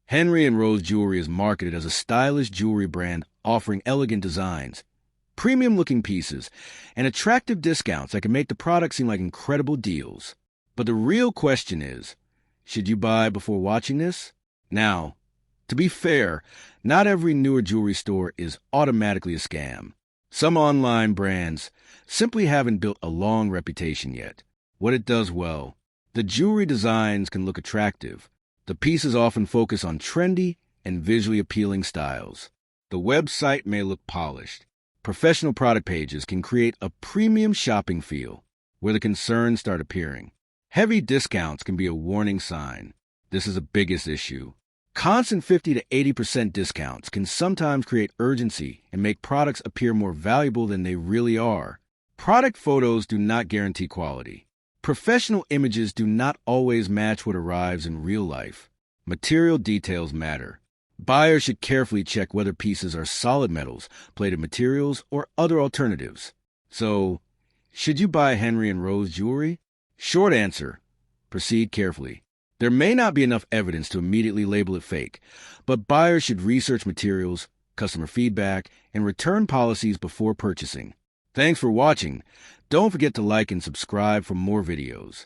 Henry and Rose Jewelry is marketed as a stylish jewelry brand offering elegant designs, premium-looking pieces, and attractive discounts that can make the product seem like incredible deals. But the real question is, should you buy before watching this? Now, to be fair, not every newer jewelry store is automatically a scam. Some online brands simply haven't built a long reputation yet. What it does well, the jewelry designs can look attractive. The pieces often focus on trendy and visually appealing styles. The website may look polished. Professional product pages can create a premium shopping feel where the concerns start appearing. Heavy discounts can be a warning sign. This is the biggest issue. Constant 50 to 80% discounts can sometimes create urgency and make products appear more valuable than they really are. Product photos do not guarantee quality. Professional images do not always match what arrives in real life. Material details matter. Buyers should carefully check whether pieces are solid metals, plated materials, or other alternatives. So, should you buy Henry and Rose jewelry? Short answer, proceed carefully. There may not be enough evidence to immediately label it fake, but buyers should research materials, customer feedback, and return policies before purchasing. Thanks for watching. Don't forget to like and subscribe for more videos.